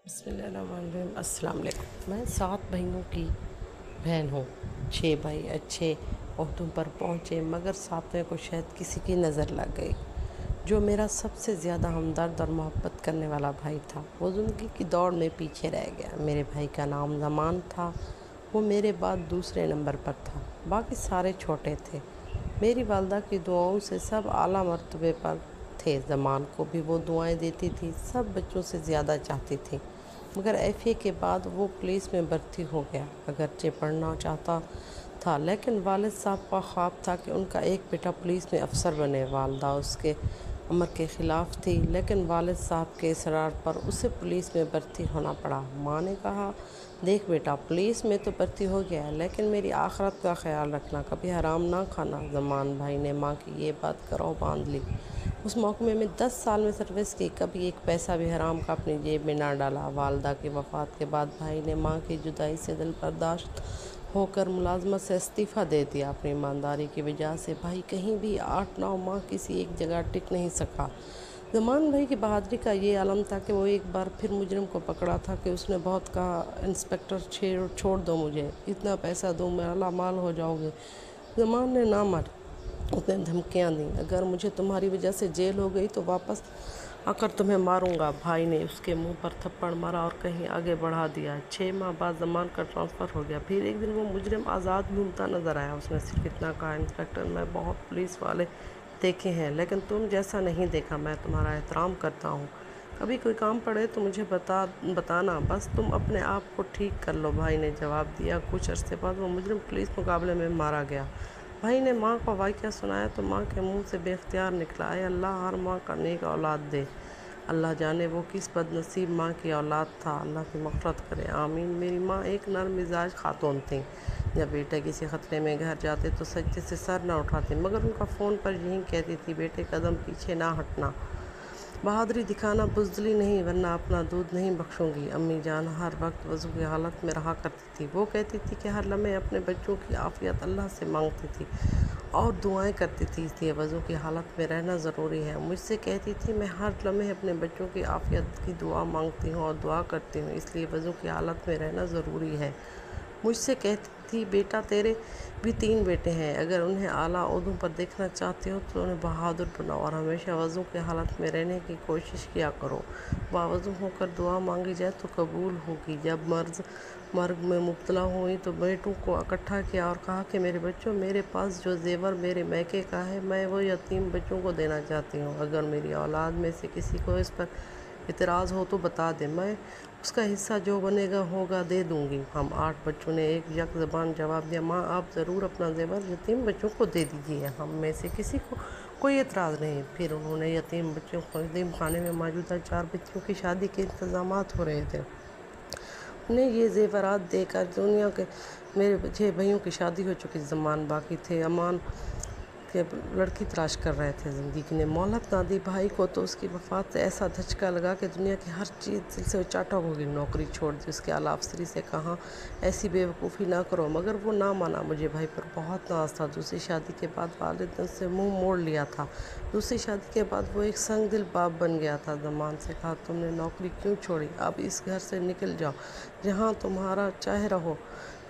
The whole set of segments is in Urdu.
بسم اللہ الرحمن الرحیم۔ السلام علیکم۔ میں 7 بھائیوں کی بہن ہوں۔ 6 بھائی اچھے عہدوں پر پہنچے مگر 7ویں کو شاید کسی کی نظر لگ گئی۔ جو میرا سب سے زیادہ ہمدرد اور محبت کرنے والا بھائی تھا وہ زندگی کی دوڑ میں پیچھے رہ گیا۔ میرے بھائی کا نام زمان تھا۔ وہ میرے بعد دوسرے نمبر پر تھا، باقی سارے چھوٹے تھے۔ میری والدہ کی دعاؤں سے سب اعلیٰ مرتبے پر تھے۔ زمان کو بھی وہ دعائیں دیتی تھی، سب بچوں سے زیادہ چاہتی تھی۔ مگر ایف اے کے بعد وہ پولیس میں بھرتی ہو گیا۔ اگرچہ پڑھنا چاہتا تھا لیکن والد صاحب کا خواب تھا کہ ان کا ایک بیٹا پولیس میں افسر بنے۔ والدہ اس کے امر کے خلاف تھی لیکن والد صاحب کے اصرار پر اسے پولیس میں بھرتی ہونا پڑا۔ ماں نے کہا، دیکھ بیٹا، پولیس میں تو بھرتی ہو گیا ہے لیکن میری آخرت کا خیال رکھنا، کبھی حرام نہ کھانا۔ زمان بھائی نے ماں کی یہ بات گروہ باندھ لی۔ اس محکمے میں 10 سال میں سروس کی، کبھی ایک پیسہ بھی حرام کا اپنی جیب میں نہ ڈالا۔ والدہ کی وفات کے بعد بھائی نے ماں کی جدائی سے دل برداشت ہو کر ملازمت سے استعفیٰ دے دیا۔ اپنی ایمانداری کی وجہ سے بھائی کہیں بھی 8-9 ماہ کسی ایک جگہ ٹک نہیں سکا۔ زمان بھائی کی بہادری کا یہ عالم تھا کہ وہ ایک بار پھر مجرم کو پکڑا تھا کہ اس نے بہت کہا، انسپکٹر چھوڑ دو مجھے، اتنا پیسہ دو مالا مال ہو جاؤ گے۔ زمان نے نہ مر اس نے دھمکیاں دیں، اگر مجھے تمہاری وجہ سے جیل ہو گئی تو واپس آ کر تمہیں ماروں گا۔ بھائی نے اس کے منہ پر تھپڑ مارا اور کہیں آگے بڑھا دیا۔ 6 ماہ بعد زمان کا ٹرانسفر ہو گیا۔ پھر ایک دن وہ مجرم آزاد گھومتا نظر آیا۔ اس نے صرف اتنا کہا، انسپکٹر، میں بہت پولیس والے دیکھے ہیں لیکن تم جیسا نہیں دیکھا۔ میں تمہارا احترام کرتا ہوں، کبھی کوئی کام پڑے تو مجھے بتانا، بس تم اپنے آپ کو ٹھیک کر لو۔ بھائی نے جواب دیا۔ کچھ عرصے بعد وہ مجرم پولیس مقابلے میں مارا گیا۔ بھائی نے ماں کو واقعہ سنایا تو ماں کے منہ سے بے اختیار نکلا، اے اللہ، ہر ماں کو نیک اولاد دے۔ اللہ جانے وہ کس بد نصیب ماں کی اولاد تھا، اللہ کی مغفرت کرے، آمین۔ میری ماں ایک نرم مزاج خاتون تھیں۔ جب بیٹے کسی خطرے میں گھر جاتے تو سجدے سے سر نہ اٹھاتی مگر ان کا فون پر یہی کہتی تھی، بیٹے قدم پیچھے نہ ہٹنا، بہادری دکھانا، بزدلی نہیں ورنہ اپنا دودھ نہیں بخشوں گی۔ امی جان ہر وقت وضو کی حالت میں رہا کرتی تھی۔ وہ کہتی تھی کہ ہر لمحے اپنے بچوں کی عافیت اللہ سے مانگتی تھی اور دعائیں کرتی تھی، اس لیے وضو کی حالت میں رہنا ضروری ہے۔ مجھ سے کہتی تھی، میں ہر لمحے اپنے بچوں کی عافیت کی دعا مانگتی ہوں اور دعا کرتی ہوں، اس لیے وضو کی حالت میں رہنا ضروری ہے۔ مجھ سے کہتی تھی، بیٹا تیرے بھی 3 بیٹے ہیں، اگر انہیں اعلیٰ عہدوں پر دیکھنا چاہتے ہو تو انہیں بہادر بناؤ اور ہمیشہ وضو کی حالت میں رہنے کی کوشش کیا کرو، باوضو ہو کر دعا مانگی جائے تو قبول ہوگی۔ جب مرگ میں مبتلا ہوئی تو بیٹوں کو اکٹھا کیا اور کہا کہ میرے بچوں، میرے پاس جو زیور میرے میکے کا ہے میں وہ یتیم بچوں کو دینا چاہتی ہوں، اگر میری اولاد میں سے کسی کو اس پر اعتراض ہو تو بتا دے، میں اس کا حصہ جو بنے گا ہوگا دے دوں گی۔ ہم 8 بچوں نے ایک یک زبان جواب دیا، ماں آپ ضرور اپنا زیور یتیم بچوں کو دے دیجیے، ہم میں سے کسی کو کوئی اعتراض نہیں۔ پھر انہوں نے یتیم بچوں کو، یتیم خانے میں موجود 4 بچیوں کی شادی کے انتظامات ہو رہے تھے، انہیں یہ زیورات دے کر دنیا کے میرے 6 بھائیوں کی شادی ہو چکی، زمان باقی تھے، امان کے لڑکی تلاش کر رہے تھے۔ زندگی نے مہلت نہ دی۔ بھائی کو تو اس کی وفات سے ایسا دھچکا لگا کہ دنیا کی ہر چیز دل سے چاٹک ہو گئی، نوکری چھوڑ دی، اس کے اعلیٰ افسری سے کہا ایسی بے وقوفی نہ کرو مگر وہ نہ مانا۔ مجھے بھائی پر بہت ناز تھا۔ دوسری شادی کے بعد والد نے اس سے منہ موڑ لیا تھا۔ دوسری شادی کے بعد وہ ایک سنگ دل باپ بن گیا تھا۔ زمان سے کہا، تم نے نوکری کیوں چھوڑی؟ اب اس گھر سے نکل جاؤ، جہاں تمہارا چاہے رہو۔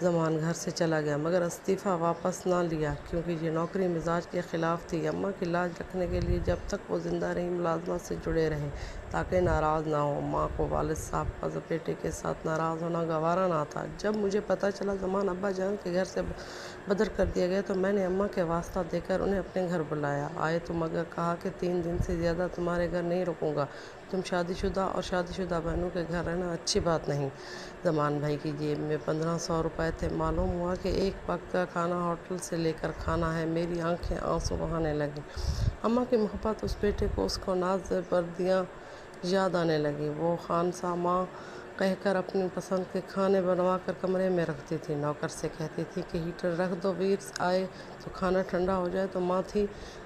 زمان گھر سے چلا گیا مگر استعفیٰ واپس نہ لیا کیونکہ یہ نوکری مزاج کے خلاف تھی۔ اماں کی لاج رکھنے کے لیے جب تک وہ زندہ رہی ملازمت سے جڑے رہے تاکہ ناراض نہ ہو۔ ماں کو والد صاحب کا بیٹے کے ساتھ ناراض ہونا گوارا نہ تھا۔ جب مجھے پتہ چلا زمان ابا جان کے گھر سے بدر کر دیا گیا تو میں نے اماں کے واسطہ دے کر انہیں اپنے گھر بلایا۔ آئے تو مگر کہا کہ 3 دن سے زیادہ تمہارے گھر نہیں رکوں گا، تم شادی شدہ اور شادی شدہ بہنوں کے گھر رہنا اچھی بات نہیں۔ زمان بھائی کی جیب میں 1500 روپے تھے۔ معلوم ہوا کہ ایک وقت کا کھانا ہوٹل سے لے کر کھانا ہے۔ میری آنکھیں آنسو بہانے لگیں۔ اماں کی محبت، اس بیٹے کو اس کو ناز بردیاں یاد آنے لگیں۔ وہ خانسا ماں کہہ کر اپنی پسند کے کھانے بنوا کر کمرے میں رکھتی تھی، نوکر سے کہتی تھی کہ ہیٹر رکھ دو، ویر آئے تو کھانا ٹھنڈا ہو جائے تو ماں تھی